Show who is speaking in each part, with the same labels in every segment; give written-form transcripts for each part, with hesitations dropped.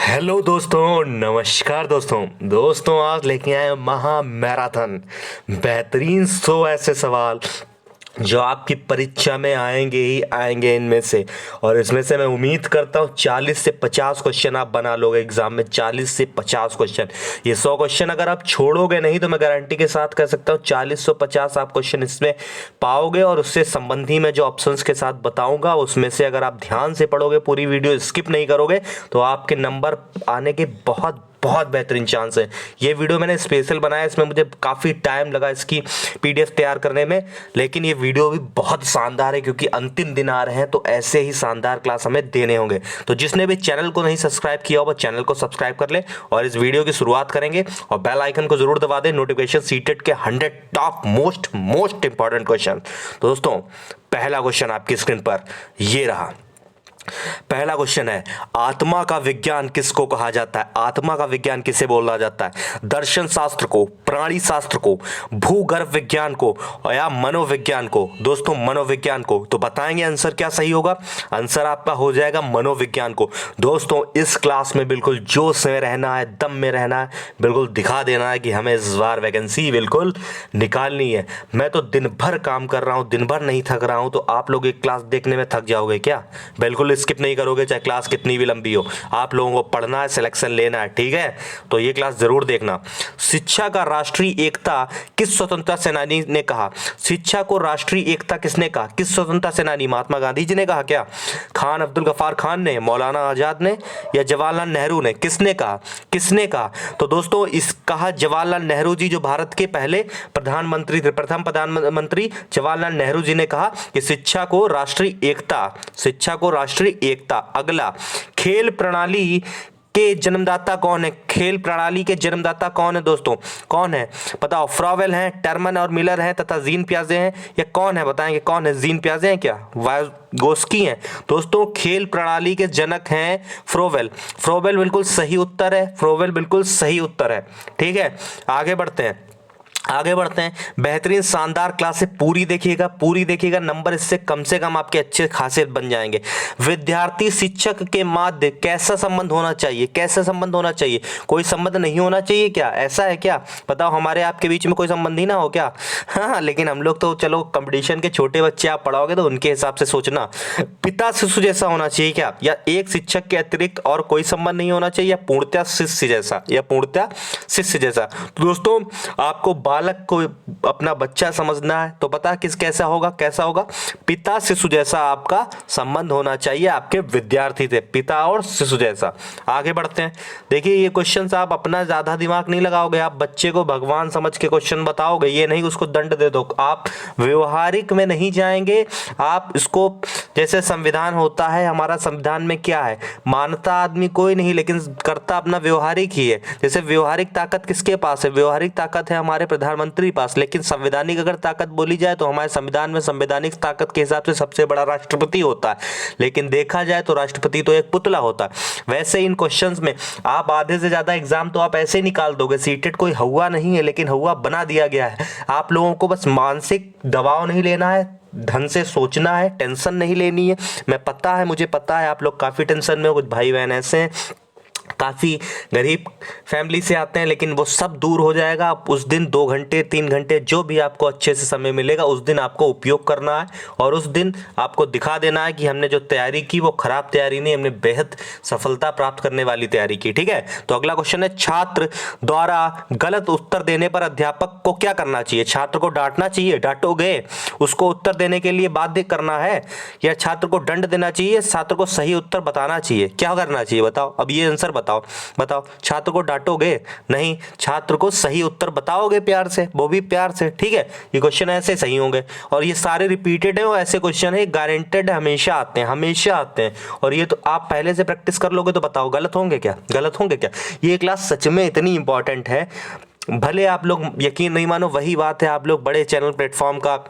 Speaker 1: Hello दोस्तों, नमस्कार दोस्तों आज लेके आए महा मैराथन बेहतरीन 100 ऐसे सवाल जो आपकी परीक्षा में आएंगे ही आएंगे इनमें से। और इसमें से मैं उम्मीद करता हूँ 40 से 50 क्वेश्चन आप बना लोगे एग्जाम में। 40 से 50 क्वेश्चन, ये 100 क्वेश्चन अगर आप छोड़ोगे नहीं तो मैं गारंटी के साथ कह सकता हूँ 40 से 50 आप क्वेश्चन इसमें पाओगे। और उससे संबंधी मैं जो ऑप्शंस के साथ बताऊंगा उसमें से अगर आप ध्यान से पढ़ोगे, पूरी वीडियो स्किप नहीं करोगे, तो आपके नंबर आने के बहुत बहुत बेहतरीन चांस है। ये वीडियो मैंने स्पेशल बनाया, इसमें मुझे काफ़ी टाइम लगा इसकी पीडीएफ तैयार करने में, लेकिन ये वीडियो भी बहुत शानदार है क्योंकि अंतिम दिन आ रहे हैं तो ऐसे ही शानदार क्लास हमें देने होंगे। तो जिसने भी चैनल को नहीं सब्सक्राइब किया हो वो चैनल को सब्सक्राइब कर ले और इस वीडियो की शुरुआत करेंगे और बेल आइकन को जरूर दबा दें। नोटिफिकेशन सीटेट के 100 टॉप मोस्ट इंपॉर्टेंट क्वेश्चन। तो दोस्तों पहला क्वेश्चन आपकी स्क्रीन पर ये रहा। पहला क्वेश्चन है, आत्मा का विज्ञान किसको कहा जाता है? आत्मा का विज्ञान किसे बोला जाता है? दर्शन शास्त्र को, प्राणी शास्त्र को, भूगर्भ विज्ञान को या मनोविज्ञान को? दोस्तों मनोविज्ञान को। तो बताएंगे आंसर क्या सही होगा? आंसर आपका हो जाएगा मनोविज्ञान को। दोस्तों इस क्लास में बिल्कुल जोश में रहना है, दम में रहना है, बिल्कुल दिखा देना है कि हमें इस बार वैकेंसी बिल्कुल निकालनी है। मैं तो दिन भर काम कर रहा हूं, दिन भर नहीं थक रहा हूं, तो आप लोग एक क्लास देखने में थक जाओगे क्या? बिल्कुल स्किप नहीं करोगे, चाहे क्लास कितनी भी लंबी हो। आप लोगों को पढ़ना है, सिलेक्शन लेना है, ठीक है? तो ये क्लास जरूर देखना। शिक्षा का राष्ट्रीय एकता किस स्वतंत्रता सेनानी ने कहा? शिक्षा को राष्ट्रीय एकता किसने कहा? किस स्वतंत्रता सेनानी? महात्मा गांधी जी ने कहा क्या? खान अब्दुल गफ्फार खान ने, मौलाना आजाद ने या जवाहरलाल नेहरू ने? किसने कहा? किसने कहा? तो दोस्तों इस कहा जवाहरलाल नेहरू जी, जो भारत के पहले प्रधानमंत्री थे, प्रथम प्रधानमंत्री जवाहरलाल नेहरू जी ने कहा कि शिक्षा को राष्ट्रीय एकता, शिक्षा को राष्ट्रीय एकता। अगला, खेल प्रणाली के जन्मदाता कौन है? खेल प्रणाली के जन्मदाता कौन है दोस्तों? कौन है बताओ? फ्रॉवेल हैं, टर्मन और मिलर हैं तथा जीन पियाजे हैं, या कौन है? बताएंगे कौन है? जीन पियाजे हैं क्या? वायगोस्की हैं? दोस्तों खेल प्रणाली के जनक हैं फ्रोवेल। फ्रोवेल बिल्कुल सही उत्तर है, फ्रोवेल बिल्कुल सही उत्तर है, ठीक है? आगे बढ़ते हैं, आगे बढ़ते हैं। बेहतरीन शानदार क्लास है, पूरी देखिएगा, नंबर इससे कम से कम आपके अच्छे खासे बन जाएंगे। विद्यार्थी शिक्षक के माध्य कैसा संबंध होना चाहिए? कैसा संबंध होना चाहिए? कोई संबंध नहीं होना चाहिए क्या? ऐसा है क्या? बताओ, हमारे आपके बीच में कोई संबंध ही ना हो क्या? हाँ, लेकिन हम लोग तो चलो कंपटीशन के छोटे बच्चे आप पढ़ाओगे तो उनके हिसाब से सोचना। पिता शिशु जैसा होना चाहिए क्या? या एक शिक्षक के अतिरिक्त और कोई संबंध नहीं होना चाहिए, या पूर्णतः शिष्य जैसा, या पूर्णतः शिष्य जैसा? तो दोस्तों आपको बालक को अपना बच्चा समझना है तो पता किस कैसा होगा? कैसा होगा? पिता शिशु जैसा आपका संबंध होना चाहिए आपके विद्यार्थी से, पिता और शिशु जैसा। आगे बढ़ते हैं। देखिए ये क्वेश्चन आप अपना ज्यादा दिमाग नहीं लगाओगे, आप बच्चे को भगवान समझ के क्वेश्चन बताओगे, ये नहीं उसको दंड दे दो। आप व्यवहारिक में नहीं जाएंगे, आप इसको, जैसे संविधान होता है, हमारा संविधान में क्या है? मानता आदमी कोई नहीं, लेकिन करता अपना व्यवहारिक ही है। जैसे व्यवहारिक ताकत किसके पास है? व्यवहारिक ताकत है हमारे प्रधानमंत्री पास, लेकिन संवैधानिक अगर ताकत बोली जाए तो हमारे संविधान में संवैधानिक ताकत के हिसाब से सबसे बड़ा राष्ट्रपति होता है, लेकिन देखा जाए तो राष्ट्रपति तो एक पुतला होता है। वैसे इन क्वेश्चंस में आप आधे से ज्यादा एग्जाम तो आप ऐसे ही निकाल दोगे। सीटेट कोई हवा नहीं है, लेकिन हवा बना दिया गया है। आप लोगों को बस मानसिक दबाव नहीं लेना है, ढंग से सोचना है, टेंशन नहीं लेनी है। मुझे पता है आप लोग काफी टेंशन में हो, कुछ भाई बहन ऐसे हैं काफ़ी गरीब फैमिली से आते हैं, लेकिन वो सब दूर हो जाएगा। आप उस दिन 2 घंटे 3 घंटे जो भी आपको अच्छे से समय मिलेगा उस दिन आपको उपयोग करना है, और उस दिन आपको दिखा देना है कि हमने जो तैयारी की वो खराब तैयारी नहीं, हमने बेहद सफलता प्राप्त करने वाली तैयारी की, ठीक है? तो अगला क्वेश्चन है, छात्र द्वारा गलत उत्तर देने पर अध्यापक को क्या करना चाहिए? छात्र को डांटना चाहिए? डांटोगे? उसको उत्तर देने के लिए बाध्य करना है, या छात्र को दंड देना चाहिए? छात्र को सही उत्तर बताना चाहिए? क्या करना चाहिए बताओ? अब ये आंसर बताओ। छात्र को डांटोगे? नहीं, छात्र को सही उत्तर बताओगे प्यार से, वो भी प्यार से, ठीक है? ये क्वेश्चन ऐसे सही होंगे, और ये सारे रिपीटेड है और ऐसे क्वेश्चन है गारंटेड हमेशा आते हैं। और ये तो आप पहले से प्रैक्टिस कर लोगे तो बताओ गलत होंगे क्या? ये क्लास सच में इतनी इंपॉर्टेंट है, भले आप लोग यकीन नहीं मानो, वही बात है, आप लोग बड़े चैनल प्लेटफॉर्म का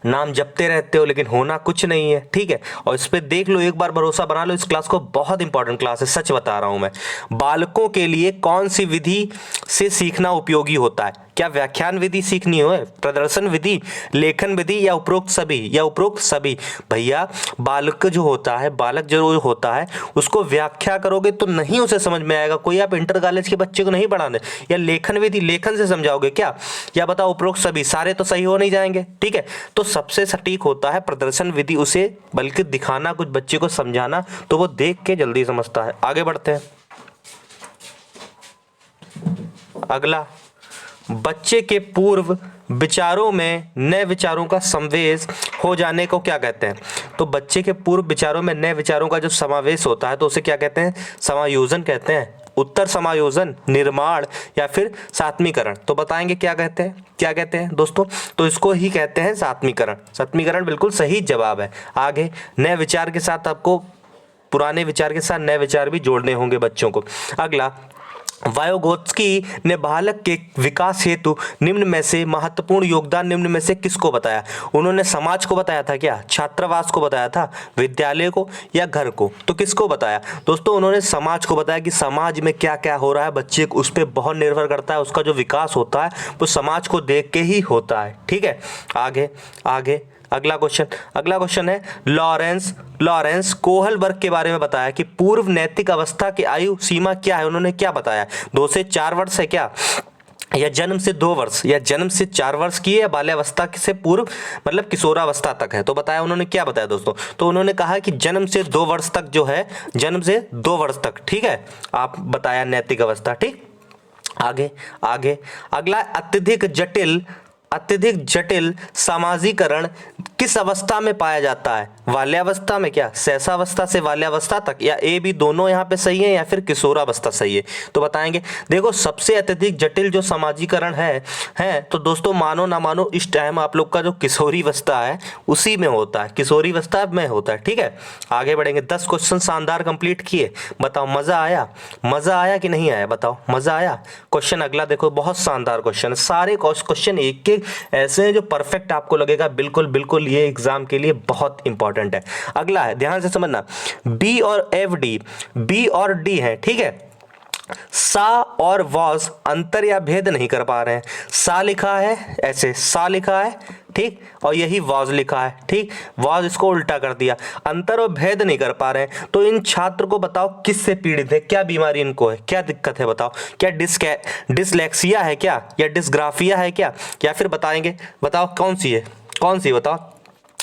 Speaker 1: नाम जपते रहते हो लेकिन होना कुछ नहीं है, ठीक है? और इस पे देख लो, एक बार भरोसा बना लो, इस क्लास को, बहुत इंपॉर्टेंट क्लास है, सच बता रहा हूं मैं। बालकों के लिए कौन सी विधि से सीखना उपयोगी होता है? क्या व्याख्यान विधि सीखनी हो, प्रदर्शन विधि, लेखन विधि या उपरोक्त सभी, या उपरोक्त सभी? भैया बालक जो होता है उसको व्याख्या करोगे तो नहीं उसे समझ में आएगा। कोई आप इंटर कॉलेज के बच्चे को नहीं पढ़ाने, या लेखन विधि लेखन से समझाओगे क्या, या बताओ उपरोक्त सभी, सारे तो सही हो नहीं जाएंगे। ठीक है, तो सबसे सटीक होता है प्रदर्शन विधि, उसे बल्कि दिखाना, कुछ बच्चे को समझाना, तो वो देख के जल्दी समझता है। आगे बढ़ते हैं। अगला, बच्चे के पूर्व विचारों में नए विचारों का समावेश हो जाने को क्या कहते हैं? तो बच्चे के पूर्व विचारों में नए विचारों का जो समावेश होता है तो उसे क्या कहते हैं? समायोजन कहते हैं। उत्तर समायोजन, निर्माण या फिर सात्मीकरण। तो बताएंगे क्या कहते हैं, क्या कहते हैं दोस्तों? तो इसको ही कहते हैं सात्मीकरण। सात्मीकरण बिल्कुल सही जवाब है। आगे, नए विचार के साथ आपको पुराने विचार के साथ नए विचार भी जोड़ने होंगे बच्चों को। अगला, वायोगोत्स्की ने बालक के विकास हेतु निम्न में से महत्वपूर्ण योगदान निम्न में से किसको बताया? उन्होंने समाज को बताया था क्या, छात्रावास को बताया था, विद्यालय को, या घर को? तो किसको बताया दोस्तों? उन्होंने समाज को बताया कि समाज में क्या क्या हो रहा है, बच्चे उस पर बहुत निर्भर करता है, उसका जो विकास होता है वो समाज को देख के ही होता है। ठीक है, आगे आगे अगला क्वेश्चन है, लॉरेंस कोहलबर्ग के बारे में बताया कि पूर्व नैतिक अवस्था की आयु सीमा क्या है? उन्होंने क्या बताया? 2 से 4 वर्ष है क्या, या जन्म से 2 वर्ष, या जन्म से 4 वर्ष की है, बाल्यावस्था से पूर्व मतलब किशोरावस्था तक है? तो बताया, उन्होंने क्या बताया दोस्तों? तो उन्होंने कहा कि जन्म से 2 वर्ष तक जो है, जन्म से 2 वर्ष तक। ठीक है, आप बताया नैतिक अवस्था। ठीक, आगे अगला, अत्यधिक जटिल सामाजीकरण किस अवस्था में पाया जाता है? बाल्यावस्था में क्या, शैशवावस्था से बाल्यावस्था तक, या ए बी दोनों यहाँ पे सही है, या फिर किशोरावस्था सही है? तो बताएंगे। देखो, सबसे अत्यधिक जटिल जो समाजीकरण है तो दोस्तों मानो ना मानो इस टाइम आप लोग का जो किशोरी अवस्था है उसी में होता है, किशोरी अवस्था में होता है। ठीक है, आगे बढ़ेंगे। 10 क्वेश्चन शानदार कंप्लीट किए। बताओ मजा आया कि नहीं आया? बताओ मजा आया? क्वेश्चन अगला देखो, बहुत शानदार क्वेश्चन है, सारे क्वेश्चन एक ऐसे हैं जो परफेक्ट आपको लगेगा। बिल्कुल ये एग्जाम के लिए बहुत इंपॉर्टेंट है। अगला है, ध्यान से समझना, बी और डी है। ठीक है, सा और वॉज अंतर या भेद नहीं कर पा रहे हैं। सा लिखा है ऐसे, सा लिखा है, ठीक, और यही वॉज लिखा है। ठीक, वॉज इसको उल्टा कर दिया, अंतर और भेद नहीं कर पा रहे हैं। तो इन छात्र को बताओ किससे पीड़ित है, क्या बीमारी इनको है, क्या दिक्कत है? बताओ, क्या डिसलेक्सिया है क्या, या डिसग्राफिया है क्या, या फिर बताओ कौन सी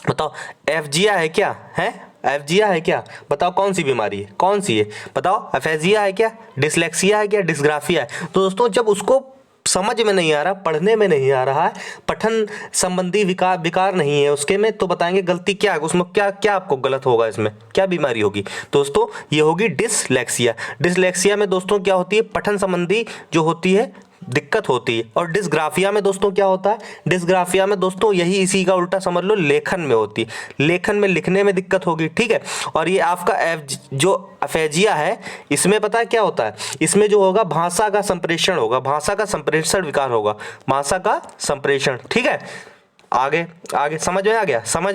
Speaker 1: बताओ एफजिया है क्या, है एफजिया है क्या? बताओ कौन सी बीमारी है, कौन सी है? बताओ, एफेजिया है क्या, डिसलेक्सिया है क्या, डिसग्राफिया है? तो दोस्तों जब उसको समझ में नहीं आ रहा, पढ़ने में नहीं आ रहा है, पठन संबंधी विकार नहीं है उसके में, तो बताएंगे गलती क्या है उसमें, क्या आपको गलत होगा, इसमें क्या बीमारी होगी? दोस्तों ये होगी डिसलेक्सिया। डिसलेक्सिया में दोस्तों क्या होती है? पठन संबंधी जो होती है दिक्कत होती है। और डिसग्राफिया में दोस्तों क्या होता है? डिसग्राफिया में दोस्तों यही इसी का उल्टा समझ लो, लेखन में होती है, लेखन में लिखने में दिक्कत होगी। ठीक है, और ये आपका जो अफेजिया है, इसमें पता है क्या होता है? इसमें जो होगा भाषा का संप्रेषण होगा, भाषा का संप्रेषण विकार होगा, भाषा का संप्रेषण। ठीक है, आगे समझ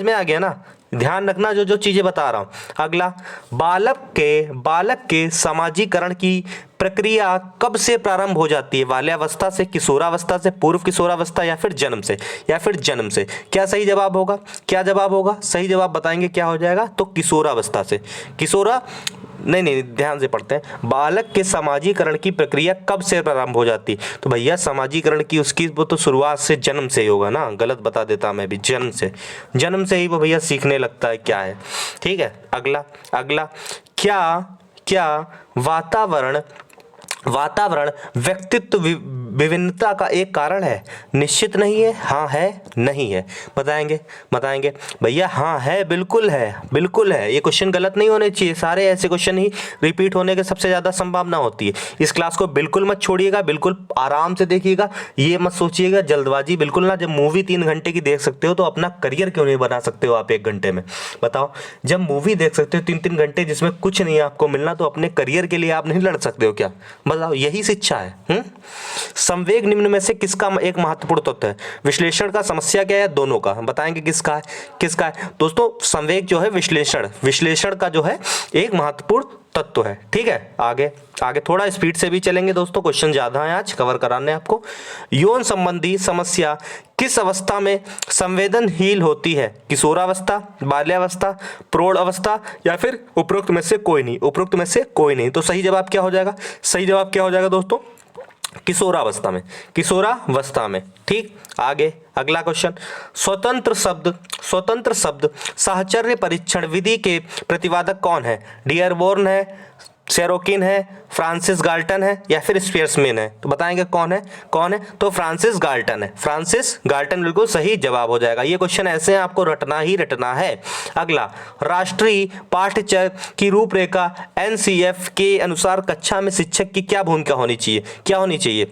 Speaker 1: में आ गया ना? ध्यान रखना जो चीजें बता रहा हूं। अगला, बालक के समाजीकरण की प्रक्रिया कब से प्रारंभ हो जाती है? बाल्यावस्था से, किशोरावस्था से, पूर्व किशोरावस्था, या फिर जन्म से? क्या सही जवाब होगा? सही जवाब बताएंगे क्या हो जाएगा? तो किशोरावस्था से। नहीं, ध्यान से पढ़ते हैं। बालक के समाजीकरण की प्रक्रिया कब से प्रारंभ हो जाती? तो भैया समाजीकरण की उसकी वो तो शुरुआत से, जन्म से ही होगा ना, गलत बता देता मैं भी, जन्म से ही वो भैया सीखने लगता है क्या है। ठीक है, अगला क्या वातावरण व्यक्तित्व विभिन्नता का एक कारण है? निश्चित नहीं है, हाँ है, नहीं है? बताएंगे भैया। हाँ है, बिल्कुल है। ये क्वेश्चन गलत नहीं होने चाहिए, सारे ऐसे क्वेश्चन ही रिपीट होने की सबसे ज्यादा संभावना होती है। इस क्लास को बिल्कुल मत छोड़िएगा, बिल्कुल आराम से देखिएगा, ये मत सोचिएगा जल्दबाजी बिल्कुल ना। जब मूवी 3 घंटे की देख सकते हो तो अपना करियर क्यों नहीं बना सकते हो आप 1 घंटे में? बताओ, जब मूवी देख सकते हो 3-3 घंटे जिसमें कुछ नहीं आपको मिलना, तो अपने करियर के लिए आप नहीं लड़ सकते हो क्या? बताओ, यही शिक्षा है। संवेग निम्न में से किसका एक महत्वपूर्ण तत्व है? विश्लेषण का, समस्या क्या है, दोनों का? बताएंगे किसका है? दोस्तों संवेग जो है विश्लेषण का जो है एक महत्वपूर्ण तत्व है। ठीक है, आगे आगे थोड़ा स्पीड से भी चलेंगे दोस्तों, क्वेश्चन ज़्यादा है आज कवर कराने आपको। यौन संबंधी समस्या किस अवस्था में संवेदनशील होती है? किशोरावस्था, बाल्यावस्था, प्रौढ़ अवस्था या फिर उपरोक्त में से कोई नहीं? उपरोक्त में से कोई नहीं। तो सही जवाब क्या हो जाएगा? सही जवाब क्या हो जाएगा दोस्तों? किशोरावस्था में, किशोरावस्था में। ठीक, आगे अगला क्वेश्चन। स्वतंत्र शब्द साहचर्य परीक्षण विधि के प्रतिपादक कौन है? डियरबोर्न है, सेरोकिन है, फ्रांसिस गाल्टन है या फिर स्पियर्समैन है? तो बताएंगे कौन है? कौन है? तो फ्रांसिस गाल्टन है। फ्रांसिस गाल्टन बिल्कुल सही जवाब हो जाएगा। ये क्वेश्चन ऐसे हैं, आपको रटना ही रटना है। अगला, राष्ट्रीय पाठ्यचर्या की रूपरेखा एनसीएफ के अनुसार कक्षा में शिक्षक की क्या भूमिका होनी चाहिए? क्या होनी चाहिए?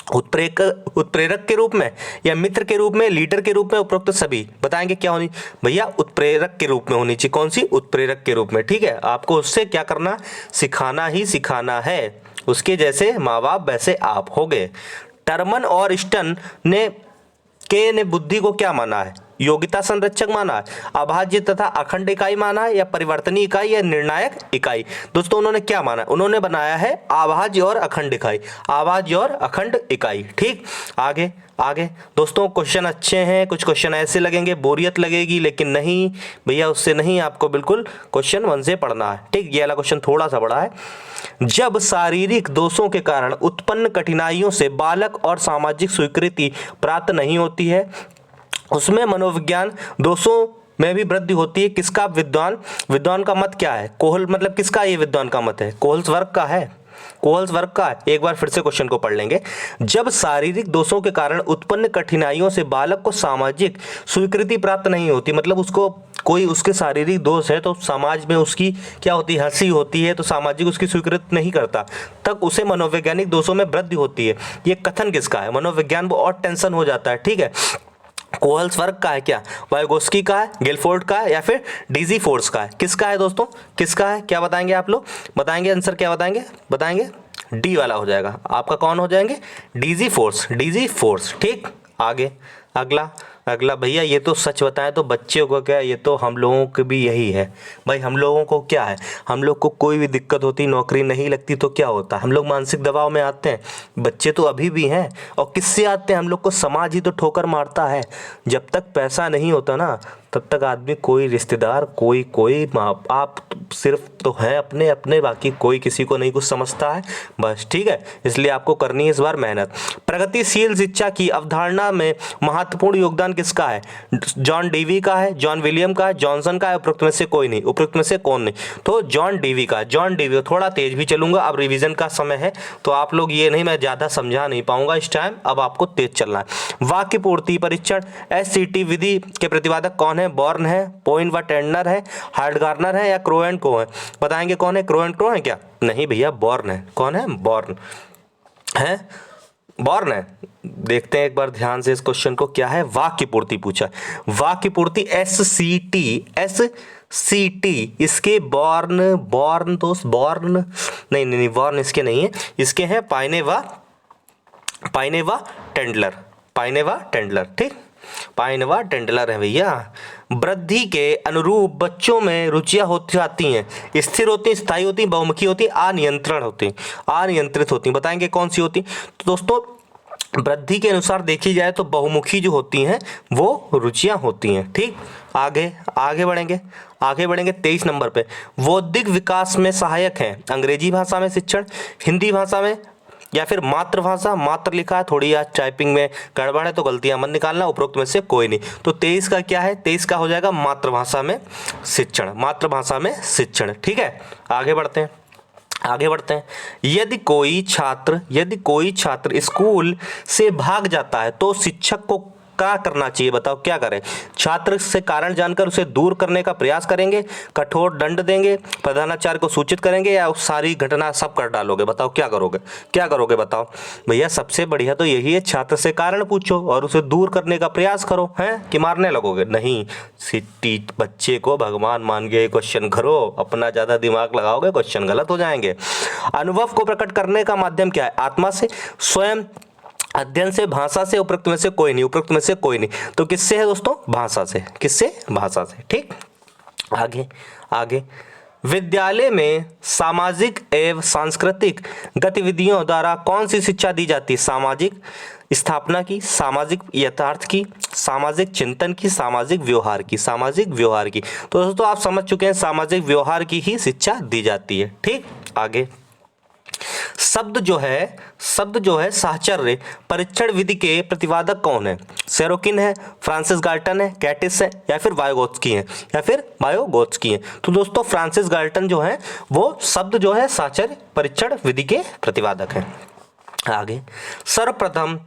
Speaker 1: उत्प्रेरक के रूप में या मित्र के रूप में, लीडर के रूप में, उपरोक्त सभी? बताएंगे क्या होनी? भैया उत्प्रेरक के रूप में होनी चाहिए। कौन सी? उत्प्रेरक के रूप में। ठीक है, आपको उससे क्या करना? सिखाना ही सिखाना है। उसके जैसे माँ बाप वैसे आप हो गए। टर्मन और स्टन ने बुद्धि को क्या माना है? योग्यता संरक्षक माना है, अभाज्य तथा अखंड इकाई माना है या परिवर्तनीय इकाई या निर्णायक इकाई? दोस्तों उन्होंने क्या माना? उन्होंने बनाया है अभाज्य और अखंड इकाई, अभाज्य और अखंड इकाई। ठीक, आगे आगे दोस्तों क्वेश्चन अच्छे हैं, कुछ क्वेश्चन ऐसे लगेंगे बोरियत लगेगी, लेकिन नहीं भैया, उससे नहीं, आपको बिल्कुल क्वेश्चन 1 से पढ़ना है। ठीक, ये वाला क्वेश्चन थोड़ा सा बड़ा है। जब शारीरिक दोषों के कारण उत्पन्न कठिनाइयों से बालक और सामाजिक स्वीकृति प्राप्त नहीं होती है, उसमें मनोविज्ञान दोषों में भी वृद्धि होती है। किसका? विद्वान का मत क्या है? कोहल, मतलब किसका ये विद्वान का मत है? कोहल्सवर्ग का है। कोहल्सवर्ग का है। एक बार फिर से क्वेश्चन को पढ़ लेंगे। जब शारीरिक दोषों के कारण उत्पन्न कठिनाइयों से बालक को सामाजिक स्वीकृति प्राप्त नहीं होती, मतलब उसको कोई उसके शारीरिक दोष है तो समाज में उसकी क्या होती है? हंसी होती है, तो सामाजिक उसकी स्वीकृति नहीं करता, तब उसे मनोवैज्ञानिक दोषों में वृद्धि होती है। ये कथन किसका है? मनोविज्ञान को और टेंशन हो जाता है। ठीक है, कोहल्सवर्ग का है क्या? वाइगोस्की का है, गिलफोर्ड का है या फिर डीजी फोर्स का है? किसका है दोस्तों? किसका है? क्या बताएंगे आप लोग? बताएंगे आंसर, क्या बताएंगे? बताएंगे डी वाला हो जाएगा आपका। कौन हो जाएंगे? DG force, DG force. ठीक, आगे अगला अगला भैया, ये तो सच बताएं तो बच्चों को क्या, ये तो हम लोगों को भी यही है भाई। हम लोगों को क्या है? हम लोग को कोई भी दिक्कत होती, नौकरी नहीं लगती तो क्या होता है? हम लोग मानसिक दबाव में आते हैं। बच्चे तो अभी भी हैं, और किससे आते हैं? हम लोग को समाज ही तो ठोकर मारता है। जब तक पैसा नहीं होता ना, तब तक आदमी, कोई रिश्तेदार, कोई माँ आप सिर्फ तो हैं अपने अपने, बाकी कोई किसी को नहीं कुछ समझता है बस। ठीक है, इसलिए आपको करनी है इस बार मेहनत। प्रगतिशील शिक्षा की अवधारणा में महत्वपूर्ण योगदान किसका है? जॉन डीवी का है, जॉन विलियम का है, जॉनसन का है, उपरोक्त में से कोई नहीं? उपरोक्त में से कौन नहीं? तो जॉन डीवी का। John Dewey. थोड़ा तेज भी चलूंगा, अब रिवीजन का समय है तो आप लोग ये नहीं, मैं ज़्यादा समझा नहीं पाऊंगा इस टाइम, अब आपको तेज चलना है। वाक्य पूर्ति परीक्षण एससीटी विधि के प्रतिपादक कौन है? बॉर्न है, पोइन व टेंडनर है, हार्डगार्नर है या क्रोएंट को है? बताएंगे कौन है? क्रोएंट को है क्या? नहीं भैया, बॉर्न है। कौन है? बॉर्न है, बॉर्न है। देखते हैं एक बार ध्यान से इस क्वेश्चन को, क्या है? वाक्य पूर्ति पूछा। वाक्य पूर्ति एससीटी इसके बॉर्न दोस्त, बॉर्न नहीं, बॉर्न इसके नहीं है, इसके हैं पाइनेवा टेंडलर। ठीक, पाइनेवा टेंडलर है भैया। वृद्धि के अनुरूप बच्चों में रुचियां होती जाती हैं, स्थिर होती हैं, स्थायी होती हैं, बहुमुखी होती हैं, अनियंत्रित होती हैं। बताएंगे कौन सी होती? तो दोस्तों वृद्धि के अनुसार देखी जाए तो बहुमुखी जो होती हैं वो रुचियां होती हैं। ठीक, आगे बढ़ेंगे 23 नंबर पे। बौद्धिक विकास में सहायक हैं अंग्रेजी भाषा में शिक्षण, हिंदी भाषा में या फिर मातृभाषा? मात्र लिखा है, थोड़ी आज टाइपिंग में गड़बड़ है तो गलतियां मत निकालना, उपरोक्त में से कोई नहीं। तो 23 का क्या है? 23 का हो जाएगा मातृभाषा में शिक्षण। ठीक है, आगे बढ़ते हैं। यदि कोई छात्र स्कूल से भाग जाता है तो शिक्षक को क्या करना चाहिए? बताओ क्या करें? छात्र से कारण जानकर उसे दूर करने का प्रयास करेंगे, कठोर दंड देंगे, प्रधानाचार्य को सूचित करेंगे, या सारी घटना सब कर डालोगे? बताओ क्या करोगे बताओ भैया। सबसे बढ़िया तो यही है, छात्र से कारण पूछो और उसे दूर करने का प्रयास करो, हैं कि मारने लगोगे? नहीं, बच्चे को भगवान मान के क्वेश्चन करो, अपना ज्यादा दिमाग लगाओगे क्वेश्चन गलत हो जाएंगे। अनुभव को प्रकट करने का माध्यम क्या है? आत्मा से, स्वयं, अध्ययन से, भाषा से? उपरोक्त में से कोई नहीं। तो किससे है दोस्तों? भाषा से। किससे? भाषा से। ठीक, आगे विद्यालय में सामाजिक एवं सांस्कृतिक गतिविधियों द्वारा कौन सी शिक्षा दी जाती है? सामाजिक स्थापना की, सामाजिक यथार्थ की, सामाजिक चिंतन की, सामाजिक व्यवहार की, सामाजिक व्यवहार की। तो दोस्तों आप समझ चुके हैं सामाजिक व्यवहार की ही शिक्षा दी जाती है। ठीक, आगे शब्द जो है साहचर्य परीक्षण विधि के प्रतिपादक कौन है? सेरोकिन है, फ्रांसिस गाल्टन है, कैटिस है, या फिर वायोगोत्स्की है। तो दोस्तों फ्रांसिस गाल्टन जो है वो शब्द जो है साहचर्य परीक्षण विधि के प्रतिपादक है। आगे सर्वप्रथम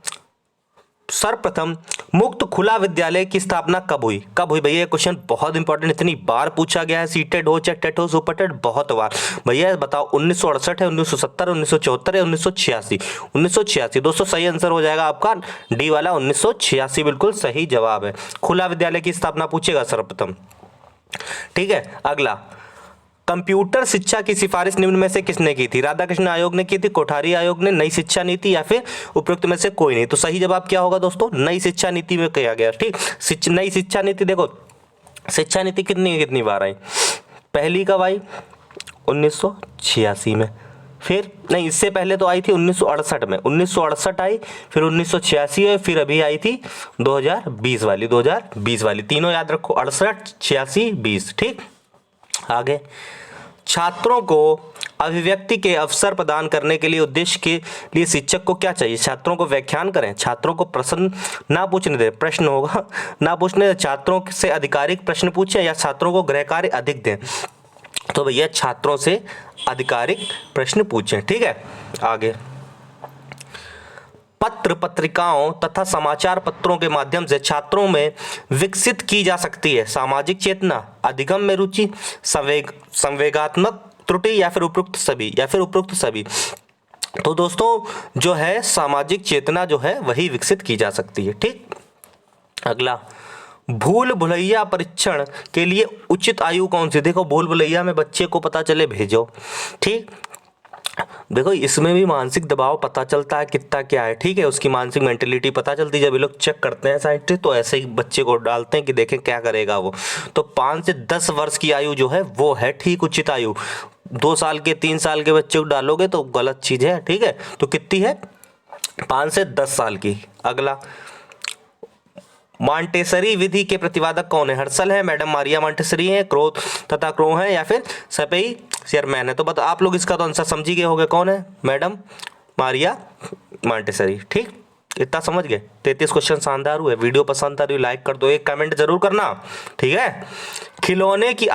Speaker 1: मुक्त खुला विद्यालय की स्थापना कब हुई? भैया ये क्वेश्चन बहुत इंपॉर्टेंट, इतनी बार पूछा गया है, सीटेड हो चाहे टेट हो सुपर टेट, बहुत बार। भैया बताओ 1968 है, 1970, 1974 या 1986? 1986 दोस्तों सही आंसर हो जाएगा आपका डी वाला 1986 बिल्कुल सही जवाब है। खुला विद्यालय की स्थापना पूछेगा सर्वप्रथम। ठीक है, अगला कंप्यूटर शिक्षा की सिफारिश निम्न में से किसने की थी? राधाकृष्ण आयोग ने की थी, कोठारी आयोग ने, नई शिक्षा नीति, या फिर उपयुक्त में से कोई नहीं? तो सही जवाब क्या होगा दोस्तों? नई शिक्षा नीति में किया गया। ठीक, नई शिक्षा नीति, देखो शिक्षा नीति कितनी बार आई? पहली कब आई? 1986 में। फिर नहीं, इससे पहले तो आई थी 1968 में, 1968 आई, फिर 1986 है, फिर अभी आई थी 2020 वाली। तीनों याद रखो, 68, 86, 20। ठीक, आगे छात्रों को अभिव्यक्ति के अवसर प्रदान करने के लिए उद्देश्य के लिए शिक्षक को क्या चाहिए? छात्रों को व्याख्यान करें, छात्रों को प्रश्न ना पूछने दे, प्रश्न होगा ना पूछने दे, छात्रों से आधिकारिक प्रश्न पूछें, या छात्रों को गृह कार्य अधिक दें? तो भैया छात्रों से आधिकारिक प्रश्न पूछें। ठीक है, आगे पत्र पत्रिकाओं तथा समाचार पत्रों के माध्यम से छात्रों में विकसित की जा सकती है सामाजिक चेतना, अधिगम में रुचि, संवेगात्मक त्रुटि, या फिर उपयुक्त सभी। तो दोस्तों जो है सामाजिक चेतना जो है वही विकसित की जा सकती है। ठीक, अगला भूल भुलैया परीक्षण के लिए उचित आयु कौन सी? देखो भूल भुलैया में बच्चे को पता चले भेजो। ठीक, देखो इसमें भी मानसिक दबाव पता चलता है कितना क्या है। ठीक है, उसकी मानसिक मेंटेलिटी पता चलती है। जब ये लोग चेक करते हैं साइंटिस्ट तो ऐसे ही बच्चे को डालते हैं कि देखें क्या करेगा वो। तो 5 से 10 वर्ष की आयु जो है वो है ठीक उचित आयु। 2 साल के 3 साल के बच्चे को डालोगे तो गलत चीज है। ठीक है, तो कितनी है? 5 से 10 साल की। अगला मॉन्टेसरी विधि के प्रतिपादक कौन है? हर्सल है, मैडम मारिया मॉन्टेसरी है, क्रो तथा क्रो है, या फिर सपेई शेयरमैन है? तो बता आप लोग इसका तो आंसर समझ ही गए होंगे कौन है? Madam Maria Montessori. ठीक, इतना समझ गए। 33 क्वेश्चन शानदार हुए। वीडियो पसंद आ रही लाइक कर दो, एक कमेंट जरूर करना। ठीक है, खिलौने की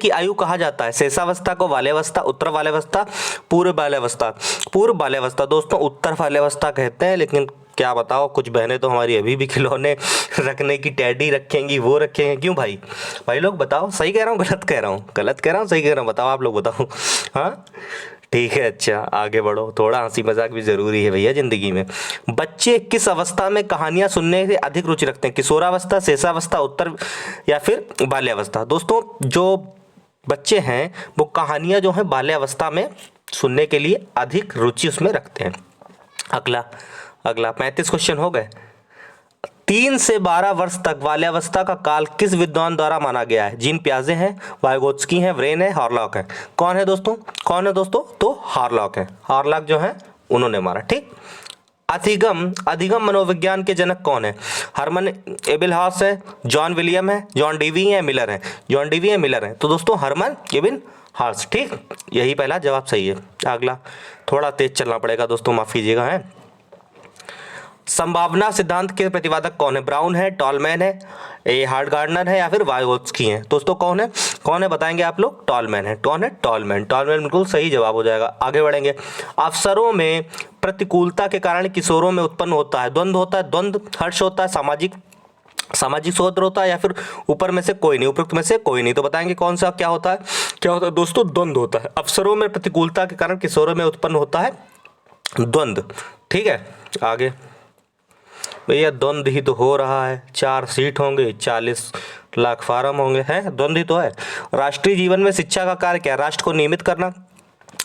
Speaker 1: आयु कहा जाता है? शेषावस्था को बाल्यावस्था, उत्तर बाल्यावस्था, पूर्व बाल्यावस्था। दोस्तों उत्तर बाल्यावस्था कहते हैं, लेकिन क्या बताओ कुछ बहनें तो हमारी अभी भी खिलौने रखने की टैडी रखेंगी, वो रखेंगे। क्यों भाई लोग बताओ, सही कह रहा हूँ गलत कह रहा हूँ सही कह रहा हूँ? बताओ आप लोग बताओ। हाँ ठीक है, अच्छा आगे बढ़ो। थोड़ा हंसी मजाक भी जरूरी है भैया जिंदगी में। बच्चे किस अवस्था में कहानियां सुनने से अधिक रुचि रखते हैं? किशोरावस्था, शेषावस्था, उत्तर, या फिर बाल्यावस्था? दोस्तों जो बच्चे हैं वो कहानियां जो है बाल्यावस्था में सुनने के लिए अधिक रुचि उसमें रखते हैं। अगला 35 क्वेश्चन हो गए। 3 से 12 वर्ष तक बाल्यावस्था का काल किस विद्वान द्वारा माना गया है? जीन पियाजे हैं, वाइगोत्स्की हैं, व्रेन है, हार्लॉक है? कौन है दोस्तों? तो हार्लॉक है। हार्लॉक जो है उन्होंने मारा। ठीक, अधिगम मनोविज्ञान के जनक कौन है? हरमन एबिलहास है, जॉन विलियम है, जॉन डीवी है, मिलर है? तो दोस्तों हरमन एबिन हार्स। ठीक, यही पहला जवाब सही है। अगला थोड़ा तेज चलना पड़ेगा दोस्तों, माफ कीजिएगा। है संभावना सिद्धांत के प्रतिपादक कौन है? ब्राउन है, टॉलमैन है, हार्ड गार्डनर है, या फिर वाइगोत्स्की है? दोस्तों कौन है बताएंगे आप लोग? टॉलमैन है। कौन है? टॉलमैन बिल्कुल सही जवाब हो जाएगा। आगे बढ़ेंगे। अवसरों में प्रतिकूलता के कारण किशोरों में उत्पन्न होता है द्वंद्व, हर्ष होता है, सामाजिक सोच होता है, या फिर ऊपर में से कोई नहीं, उपयुक्त में से कोई नहीं? तो बताएंगे कौन सा क्या होता है दोस्तों? द्वंद्व होता है। अवसरों में प्रतिकूलता के कारण किशोरों में उत्पन्न होता है द्वंद्व। ठीक है, आगे भैया द्वंद्व ही तो हो रहा है। 4 सीट होंगे, 40 लाख फार्म होंगे, हैं? द्वंद्व ही तो है। राष्ट्रीय जीवन में शिक्षा का कार्य क्या है? राष्ट्र को नियमित करना,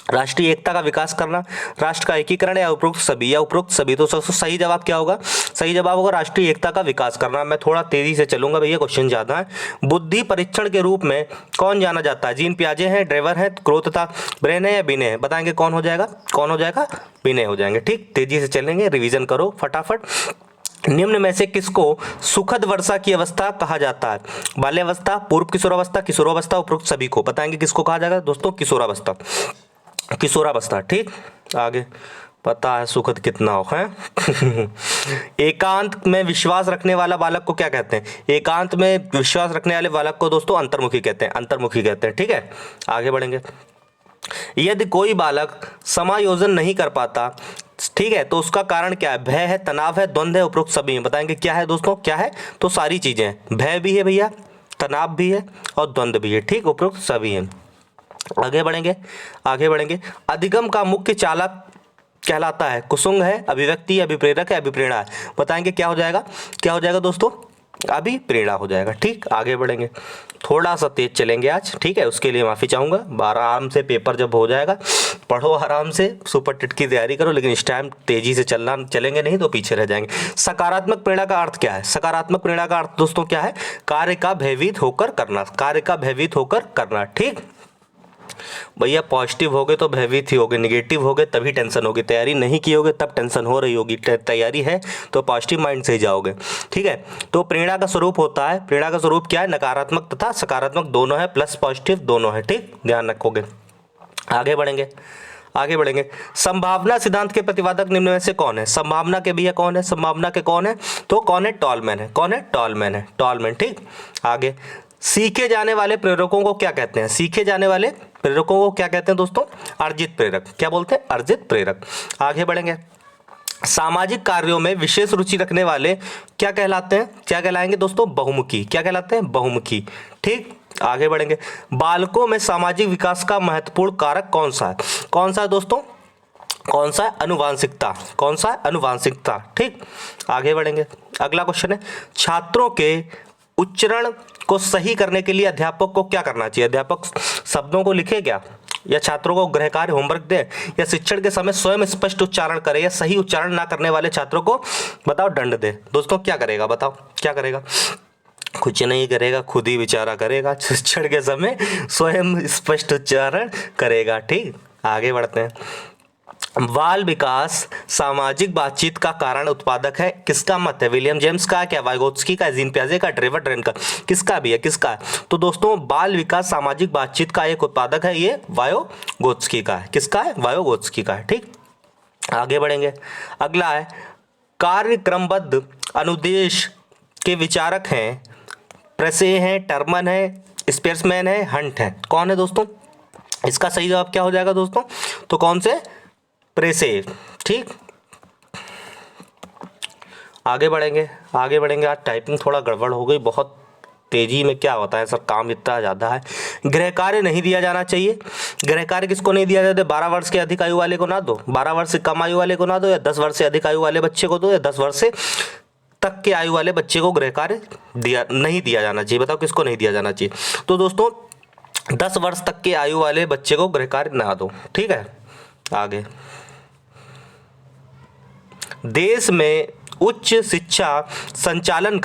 Speaker 1: राष्ट्रीय एकता का विकास करना, राष्ट्र का एकीकरण, या उपरोक्त सभी, या उपरोक्त सभी। तो सही जवाब क्या होगा? सही जवाब होगा राष्ट्रीय एकता का विकास करना। मैं थोड़ा तेजी से चलूंगा भैया, क्वेश्चन ज्यादा है। बुद्धि परीक्षण के रूप में कौन जाना जाता है? जीन पियाजे हैं, ड्रेवर है, क्रो तथा ब्रेन है, या बिने है? बताएंगे कौन हो जाएगा? कौन हो जाएगा? बिने हो जाएंगे। ठीक, तेजी से चलेंगे, रिवीजन करो फटाफट। निम्न में से किसको सुखद वर्षा की अवस्था कहा जाता है? बाल्यावस्था, पूर्व किशोरावस्था, किशोरावस्था, उपरोक्त सभी को। बताएंगे किसको कहा जाएगा दोस्तों? किशोरावस्था, किशोरावस्था। ठीक, आगे पता है सुखद कितना हो है। एकांत में विश्वास रखने वाला बालक को क्या कहते हैं? एकांत में विश्वास रखने वाले बालक को दोस्तों अंतर्मुखी कहते हैं, अंतर्मुखी कहते हैं। ठीक है, आगे बढ़ेंगे। यदि कोई बालक समायोजन नहीं कर पाता, ठीक है, तो उसका कारण क्या है? भय है, तनाव है, द्वंद्व है, उपरोक्त सभी है। बताएंगे क्या है दोस्तों? क्या है? तो सारी चीजें हैं, भय भी है भैया, तनाव भी है और द्वंद्व भी है। ठीक, उपरोक्त सभी है। आगे बढ़ेंगे, आगे बढ़ेंगे। अधिगम का मुख्य चालक कहलाता है? कुसुंग है, अभिव्यक्ति, अभिप्रेरक है, अभिप्रेरणा है? बताएंगे क्या हो जाएगा? क्या हो जाएगा दोस्तों? अभिप्रेरणा हो जाएगा। ठीक, आगे बढ़ेंगे। थोड़ा सा तेज चलेंगे आज, ठीक है, उसके लिए माफी चाहूंगा। आराम से पेपर जब हो जाएगा, पढ़ो आराम से, सुपर टिट की तैयारी करो, लेकिन इस टाइम तेजी से चलेंगे नहीं तो पीछे रह जाएंगे। सकारात्मक प्रेरणा का अर्थ क्या है? सकारात्मक प्रेरणा का अर्थ दोस्तों क्या है? कार्य का भयभीत होकर करना, कार्य का भयभीत होकर करना। ठीक भैया, पॉजिटिव हो गए तो भयभीत ही होगे, निगेटिव हो गए तभी टेंशन होगी, तैयारी नहीं की होगे तब टेंशन हो रही होगी, तैयारी है तो पॉजिटिव माइंड से ही जाओगे। ठीक है, तो प्रेरणा का स्वरूप होता है, प्रेरणा का स्वरूप क्या है? नकारात्मक तथा सकारात्मक दोनों है, प्लस पॉजिटिव दोनों है। ठीक, ध्यान रखोगे। आगे बढ़ेंगे, आगे बढ़ेंगे। संभावना सिद्धांत के प्रतिपादक निम्न में से कौन है? संभावना के भैया कौन है? संभावना के कौन है? तो कौन है? टॉलमैन है। कौन है? टॉलमैन है, टॉलमैन। ठीक, आगे। सीखे जाने वाले प्रेरकों को क्या कहते हैं? सीखे जाने वाले प्रेरकों को क्या कहते हैं दोस्तों? अर्जित प्रेरक। क्या बोलते हैं? अर्जित प्रेरक। आगे बढ़ेंगे। सामाजिक कार्यों में विशेष रुचि रखने वाले क्या कहलाते हैं? क्या कहलाएंगे दोस्तों? बहुमुखी। क्या कहलाते हैं? बहुमुखी। ठीक, आगे बढ़ेंगे। बालकों में सामाजिक विकास का महत्वपूर्ण कारक कौन सा है? कौन सा है दोस्तों? कौन सा है? अनुवांशिकता। कौन सा है? अनुवांशिकता। ठीक, आगे बढ़ेंगे। अगला क्वेश्चन है, छात्रों के उच्चारण को सही करने के लिए अध्यापक को क्या करना चाहिए? अध्यापक शब्दों को लिखे क्या, या छात्रों को गृह कार्य होमवर्क दे, या शिक्षण के समय स्वयं स्पष्ट उच्चारण करे, या सही उच्चारण ना करने वाले छात्रों को बताओ दंड दे? दोस्तों क्या करेगा? बताओ क्या करेगा? कुछ नहीं करेगा, खुद ही विचारा करेगा, शिक्षण के समय स्वयं स्पष्ट उच्चारण करेगा। ठीक, आगे बढ़ते हैं। बाल विकास सामाजिक बातचीत का कारण उत्पादक है, किसका मत है? विलियम जेम्स का, क्या वाइगोत्स्की का, जीन पियाजे का, ड्रेवर ड्रेन का? किसका भी है? किसका है? तो दोस्तों बाल विकास सामाजिक बातचीत का एक उत्पादक है, ये वाइगोत्स्की का है। किसका है? वाइगोत्स्की का है। ठीक, आगे बढ़ेंगे। अगला है, कार्यक्रमबद्ध अनुदेश के विचारक हैं, प्रेसे हैं, टर्मन है, स्पेयर्समैन है, हंट है? कौन है दोस्तों? इसका सही जवाब क्या हो जाएगा दोस्तों? तो कौन से? प्रेसे। ठीक, आगे बढ़ेंगे, आगे बढ़ेंगे। आज टाइपिंग थोड़ा गड़बड़ हो गई, बहुत तेजी में क्या होता है सर, काम इतना ज़्यादा है। गृह कार्य नहीं दिया जाना चाहिए। गृह कार्य किसको नहीं दिया जाता? 12 वर्ष के अधिक आयु वाले को ना दो, 12 वर्ष से कम आयु वाले को ना दो, या 10 वर्ष से अधिक आयु वाले बच्चे को दो, या 10 वर्ष से तक के आयु वाले बच्चे को गृह कार्य नहीं दिया जाना चाहिए। बताओ किसको नहीं दिया जाना चाहिए? तो दोस्तों 10 वर्ष तक के आयु वाले बच्चे को गृह कार्य ना दो। ठीक है, आगे। देश में उच्च शिक्षा संचालन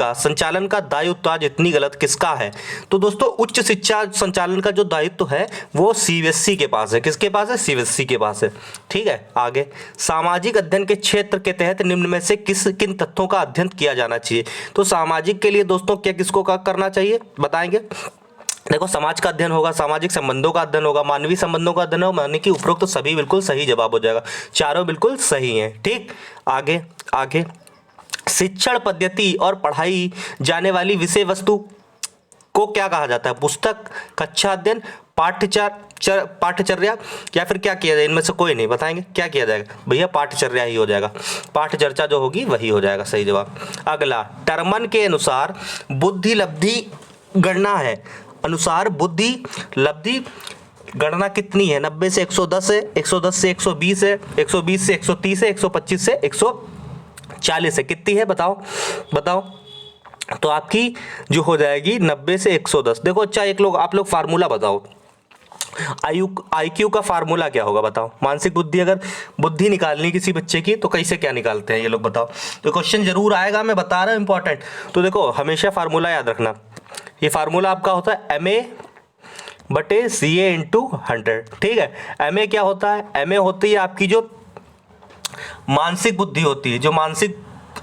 Speaker 1: का दायित्व आज इतनी गलत किसका है? तो दोस्तों उच्च शिक्षा संचालन का जो दायित्व है वो सीबीएसई के पास है। किसके पास है? सीबीएसई के पास है। ठीक है, आगे। सामाजिक अध्ययन के क्षेत्र के तहत निम्न में से किन तथ्यों का अध्ययन किया जाना चाहिए? तो सामाजिक के लिए दोस्तों क्या किसको करना चाहिए? बताएंगे। देखो, समाज का अध्ययन होगा, सामाजिक संबंधों का अध्ययन होगा, मानवीय संबंधों का अध्ययन होगा, यानी कि उपरोक्त तो सभी बिल्कुल सही जवाब हो जाएगा, चारों बिल्कुल सही हैं। ठीक, आगे, आगे। शिक्षण पद्धति और पढ़ाई जाने वाली विषय वस्तु को क्या कहा जाता है? पुस्तक, कक्षा अध्ययन, पाठचर्या, या फिर क्या किया जाए? इनमें से कोई नहीं। बताएंगे क्या किया जाएगा? भैया पाठचर्या ही हो जाएगा, पाठचर्चा जो होगी वही हो जाएगा सही जवाब। अगला, टर्मन के अनुसार बुद्धि लब्धि गणना है, अनुसार बुद्धि लब्धि गणना कितनी है? 90 से 110 है, 110 से 120 है, 120 से 130 है, 125 से 140 है? कितनी है? बताओ बताओ। तो आपकी जो हो जाएगी 90 से 110। देखो अच्छा, आप लोग फार्मूला बताओ, IQ का फार्मूला क्या होगा बताओ? मानसिक बुद्धि, अगर बुद्धि निकालनी किसी बच्चे की तो कैसे क्या निकालते हैं ये लोग बताओ? तो क्वेश्चन जरूर आएगा, मैं बता रहा हूँ इंपॉर्टेंट। तो देखो हमेशा फार्मूला याद रखना, ये फार्मूला आपका होता है MA/CA/100। ठीक है, MA क्या होता है? MA होती है आपकी जो मानसिक बुद्धि होती है, जो मानसिक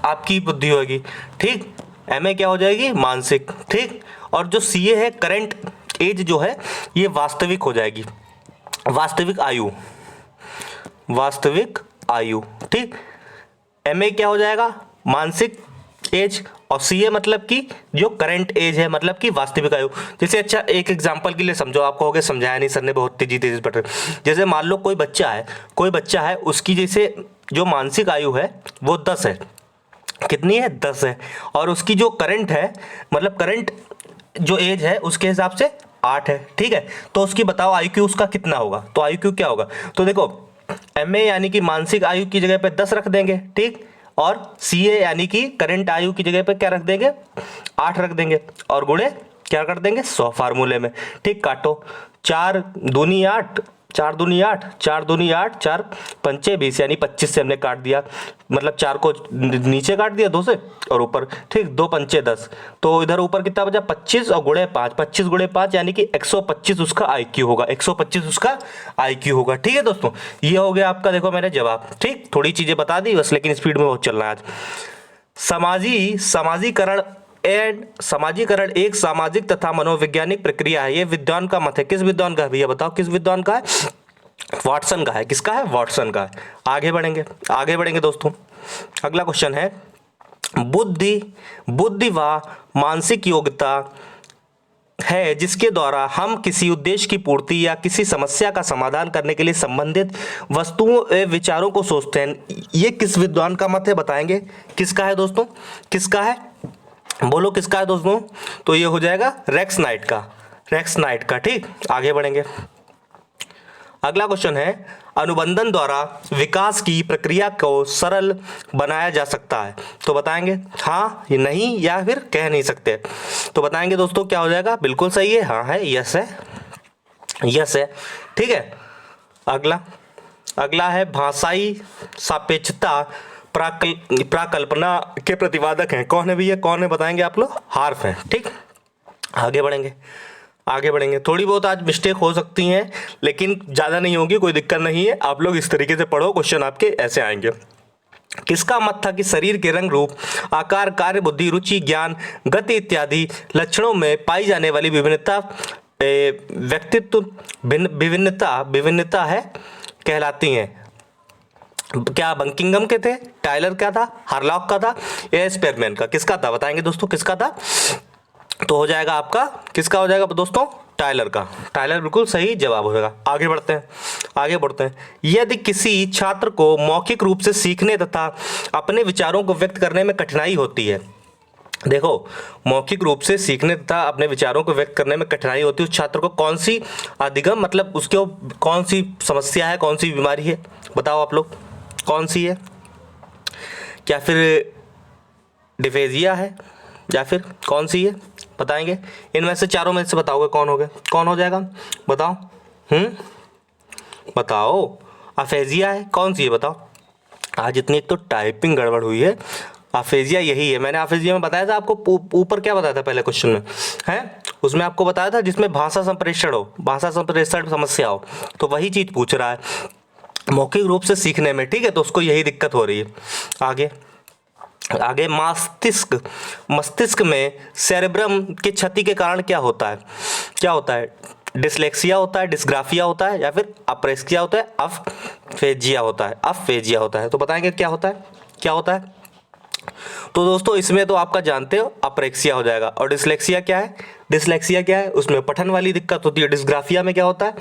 Speaker 1: आपकी बुद्धि होगी। ठीक, MA क्या हो जाएगी? मानसिक। ठीक, और जो CA है करंट एज जो है ये वास्तविक हो जाएगी, वास्तविक आयु, वास्तविक आयु। ठीक, MA क्या हो जाएगा? मानसिक एज, और CA मतलब कि जो करंट एज है, मतलब कि वास्तविक आयु। जैसे अच्छा एक एग्जांपल के लिए समझो, आपको हो गया समझाया नहीं सर ने, बहुत तेजी तेजी पढ़ रहे। जैसे मान लो कोई बच्चा है, उसकी जैसे जो मानसिक आयु है वो 10 है। कितनी है? 10 है। और उसकी जो करंट है, मतलब करंट जो एज है उसके हिसाब से 8 है। ठीक है, तो उसकी बताओ IQ उसका कितना होगा? तो IQ क्या होगा? तो देखो MA यानी कि मानसिक आयु की जगह पे 10 रख देंगे। ठीक, और CA यानी कि करंट आयु की जगह पे क्या रख देंगे? 8 रख देंगे, और गुणे क्या कर देंगे? 100 फार्मूले में। ठीक, काटो, 4 दूनी 8, 4 दूनी 8, 4 दूनी 8, 4 पंचे 20, यानी 25 से हमने काट दिया, मतलब 4 को नीचे काट दिया 2 से, और ऊपर। ठीक, 2 पंचे 10, तो इधर ऊपर कितना बचा? 25, और गुणे 5, 25 गुणे 5 यानी कि 125 उसका IQ होगा, 125 उसका IQ होगा। ठीक है दोस्तों, ये हो गया आपका, देखो मेरे जवाब। ठीक, थोड़ी चीजें बता दी बस, लेकिन स्पीड में बहुत चल रहा है आज। समाजीकरण एक सामाजिक तथा मनोवैज्ञानिक प्रक्रिया है। ये विद्वान का मत है। किस विद्वान का है भैया बताओ? किस विद्वान का है? वाटसन का है। किसका है? वाटसन का है। आगे बढ़ेंगे दोस्तों। अगला क्वेश्चन है, बुद्धि व मानसिक योग्यता है जिसके द्वारा हम किसी उद्देश्य की पूर्ति या किसी समस्या का समाधान करने के लिए संबंधित वस्तुओं एवं विचारों को सोचते हैं। ये किस विद्वान का मत है बताएंगे? किसका है दोस्तों? किसका है? बोलो किसका है दोस्तों? तो ये हो जाएगा रेक्स नाइट का। ठीक, आगे बढ़ेंगे। अगला क्वेश्चन है, अनुबंधन द्वारा विकास की प्रक्रिया को सरल बनाया जा सकता है। तो बताएंगे हाँ, ये नहीं, या फिर कह नहीं सकते। तो बताएंगे दोस्तों क्या हो जाएगा? बिल्कुल सही है, हाँ है, यस है। ठीक है, अगला है भाषाई सापेक्षता प्राकल्पना के प्रतिपादक हैं। कौन है भैया? कौन है बताएंगे आप लोग? हार्फ है। ठीक, आगे बढ़ेंगे। थोड़ी बहुत आज मिस्टेक हो सकती हैं, लेकिन ज़्यादा नहीं होगी, कोई दिक्कत नहीं है। आप लोग इस तरीके से पढ़ो, क्वेश्चन आपके ऐसे आएंगे। किसका मत था कि शरीर के रंग, रूप, आकार, कार्य, बुद्धि, रुचि, ज्ञान, गति इत्यादि लक्षणों में पाई जाने वाली व्यक्तित्व विभिन्नता है कहलाती हैं? क्या बंकिंगम के थे? टायलर क्या था? हार्लॉक का था? या स्पेरमैन का? किसका था बताएंगे दोस्तों? किसका था? तो हो जाएगा आपका, किसका हो जाएगा दोस्तों? टायलर का। टायलर बिल्कुल सही जवाब होगा। आगे बढ़ते हैं। यदि किसी छात्र को मौखिक रूप से सीखने तथा अपने विचारों को व्यक्त करने में कठिनाई होती है, देखो मौखिक रूप से सीखने तथा अपने विचारों को व्यक्त करने में कठिनाई होती है, उस छात्र को कौन सी अधिगम, मतलब उसको कौन सी समस्या है, कौन सी बीमारी है? बताओ आप लोग, कौन सी है? क्या फिर डिफेजिया है, या फिर कौन सी है? बताएंगे इनमें से, चारों में से बताओगे कौन हो जाएगा? बताओ। बताओ। अफेजिया है? कौन सी है बताओ? आज इतनी एक तो टाइपिंग गड़बड़ हुई है। अफेजिया यही है। मैंने अफेजिया में बताया था आपको, ऊपर क्या बताया था पहले क्वेश्चन में है, उसमें आपको बताया था जिसमें भाषा संप्रेषण समस्या हो, तो वही चीज पूछ रहा है मौखिक रूप से सीखने में। ठीक है, तो उसको यही दिक्कत हो रही है। आगे मस्तिष्क में सेरेब्रम की क्षति के कारण क्या होता है? डिसलेक्सिया होता है, डिस्ग्राफिया होता है, या फिर अप्रेक्सिया होता है, अफेजिया होता है। तो बताएंगे क्या होता है? तो दोस्तों इसमें तो आपका जानते हो अप्रेक्सिया हो जाएगा। और डिसलेक्सिया क्या है? उसमें पठन वाली दिक्कत होती है। डिस्ग्राफिया में क्या होता है?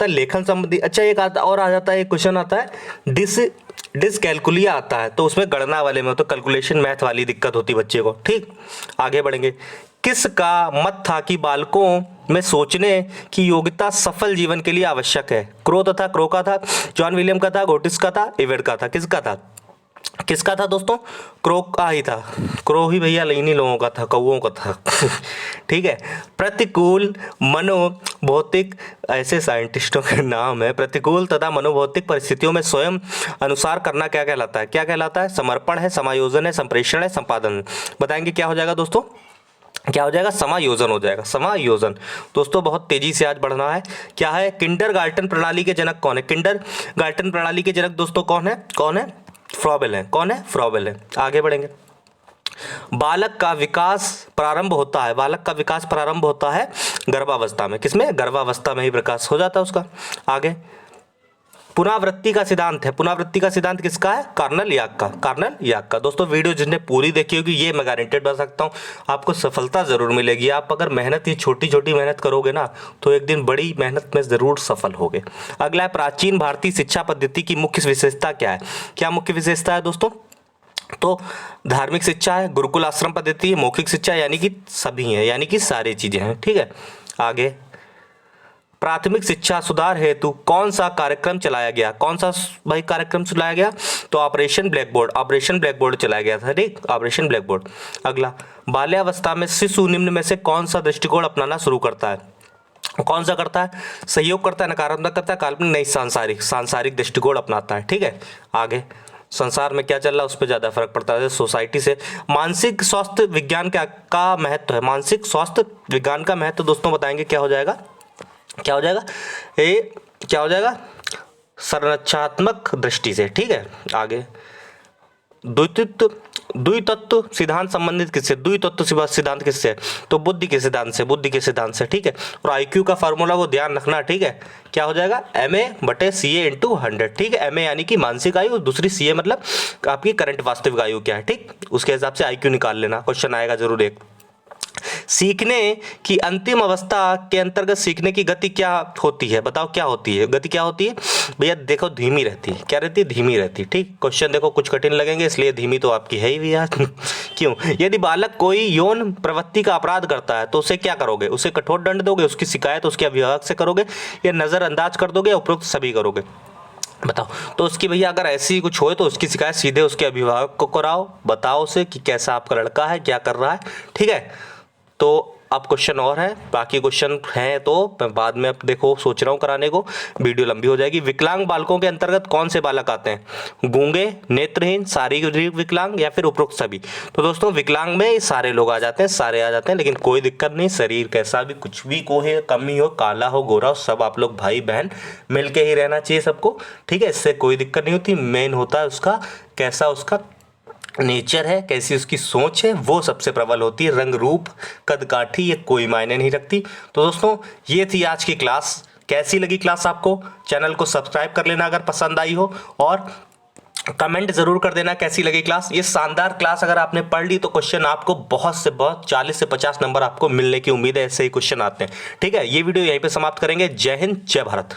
Speaker 1: लेखन संबंधी। अच्छा एक और आ जाता है, एक क्वेश्चन आता है डिसकैलकुलिया आता है, तो उसमें गणना वाले में तो कैलकुलेशन मैथ वाली दिक्कत होती है बच्चे को। ठीक, आगे बढ़ेंगे। किसका मत था कि बालकों में सोचने की योग्यता सफल जीवन के लिए आवश्यक है? क्रो का था, जॉन विलियम का था, गोटिस का था, इवेट का था? किसका था? किसका था दोस्तों? क्रो का ही था। क्रो ही भैया इन्हीं लोगों का था, कौओं का था। ठीक है। प्रतिकूल मनोभौतिक, ऐसे साइंटिस्टों के नाम है। प्रतिकूल तथा मनोभौतिक परिस्थितियों में स्वयं अनुसार करना क्या कहलाता है? क्या कहलाता है? समर्पण है, समायोजन है, संप्रेषण है, संपादन है। बताएंगे क्या हो जाएगा दोस्तों? क्या हो जाएगा? समायोजन हो जाएगा, समायोजन। दोस्तों बहुत तेजी से आज बढ़ना है। क्या है? किंडरगार्टन प्रणाली के जनक कौन है? किंडरगार्टन प्रणाली के जनक दोस्तों कौन है? कौन है? फ्रॉबेल है। कौन है? फ्रॉबेल है। आगे बढ़ेंगे। बालक का विकास प्रारंभ होता है, बालक का विकास प्रारंभ होता है गर्भावस्था में। किसमें? गर्भावस्था में ही विकास हो जाता है उसका। आगे पुनरावृत्ति का सिद्धांत है। पुनरावृत्ति का सिद्धांत किसका है? कार्नेल याक का। कार्नेल याक का। दोस्तों वीडियो जिसने पूरी देखी होगी, ये मैं गारंटेड बता सकता हूँ आपको सफलता जरूर मिलेगी। आप अगर मेहनत, ये छोटी छोटी मेहनत करोगे ना, तो एक दिन बड़ी मेहनत में जरूर सफल होगे। अगला है प्राचीन भारतीय शिक्षा पद्धति की मुख्य विशेषता क्या है? क्या मुख्य विशेषता है दोस्तों? तो धार्मिक शिक्षा है, गुरुकुल आश्रम पद्धति है, मौखिक शिक्षा यानी कि सभी है, यानी कि सारी चीजें हैं। ठीक है। आगे प्राथमिक शिक्षा सुधार हेतु कौन सा कार्यक्रम चलाया गया? कौन सा भाई कार्यक्रम चलाया गया? तो operation black board, operation black board चलाया गया था। ठीक, ऑपरेशन ब्लैक बोर्ड। अगला बाल्यावस्था में शिशु निम्न में से कौन सा दृष्टिकोण अपनाना शुरू करता है? कौन सा करता है? सहयोग करता है, नकारात्मक करता है, काल्पनिक नहीं, सांसारिक, सांसारिक दृष्टिकोण अपनाता है। ठीक है। आगे संसार में क्या चल रहा है उस पर ज्यादा फर्क पड़ता है सोसाइटी से। मानसिक स्वास्थ्य विज्ञान का महत्व है। मानसिक स्वास्थ्य विज्ञान का महत्व दोस्तों बताएंगे क्या हो जाएगा? क्या हो जाएगा? ये क्या हो जाएगा? संरचनात्मक दृष्टि से। ठीक है। आगे द्वितत्व सिद्धांत संबंधित किससे? द्वितत्व सिद्धांत किससे? तो बुद्धि के सिद्धांत से, बुद्धि के सिद्धांत से। ठीक है। और आईक्यू का फार्मूला वो ध्यान रखना। ठीक है। क्या हो जाएगा? MA/CA into 100। ठीक है। MA यानी कि मानसिक आयु, दूसरी CA मतलब आपकी करंट वास्तविक आयु क्या है। ठीक, उसके हिसाब से आईक्यू निकाल लेना, क्वेश्चन आएगा जरूर एक। सीखने की अंतिम अवस्था के अंतर्गत सीखने की गति क्या होती है? बताओ क्या होती है? गति क्या होती है भैया? देखो धीमी रहती है। क्या रहती है? धीमी रहती है। ठीक, क्वेश्चन देखो कुछ कठिन लगेंगे, इसलिए धीमी तो आपकी है ही भैया। क्यों? यदि बालक कोई यौन प्रवृत्ति का अपराध करता है तो उसे क्या करोगे? उसे कठोर दंड दोगे, उसकी शिकायत उसके अभिभावक से करोगे, या नजरअंदाज कर दोगे, उपरोक्त सभी करोगे? बताओ। तो उसकी भैया अगर ऐसी कुछ हो तो उसकी शिकायत सीधे उसके अभिभावक को कराओ, बताओ उसे कि कैसा आपका लड़का है, क्या कर रहा है। ठीक है। तो अब क्वेश्चन और है, बाकी क्वेश्चन हैं तो मैं बाद में अब देखो सोच रहा हूँ कराने को, वीडियो लंबी हो जाएगी। विकलांग बालकों के अंतर्गत कौन से बालक आते हैं? गूंगे, नेत्रहीन, शारीरिक विकलांग या फिर उपरोक्त सभी? तो दोस्तों विकलांग में सारे लोग आ जाते हैं, सारे आ जाते हैं, लेकिन कोई दिक्कत नहीं। शरीर कैसा भी, कुछ भी कोई कमी हो, काला हो, गोरा हो, सब आप लोग भाई बहन मिल के ही रहना चाहिए सबको। ठीक है। इससे कोई दिक्कत नहीं होती। मेन होता है उसका कैसा उसका नेचर है, कैसी उसकी सोच है, वो सबसे प्रबल होती है। रंग रूप कद काठी ये कोई मायने नहीं रखती। तो दोस्तों ये थी आज की क्लास। कैसी लगी क्लास आपको? चैनल को सब्सक्राइब कर लेना अगर पसंद आई हो, और कमेंट जरूर कर देना कैसी लगी क्लास। ये शानदार क्लास अगर आपने पढ़ ली तो क्वेश्चन आपको बहुत से बहुत 40 से 50 नंबर आपको मिलने की उम्मीद है। ऐसे ही क्वेश्चन आते हैं। ठीक है। ये वीडियो यहीं पे समाप्त करेंगे। जय हिंद, जय भारत।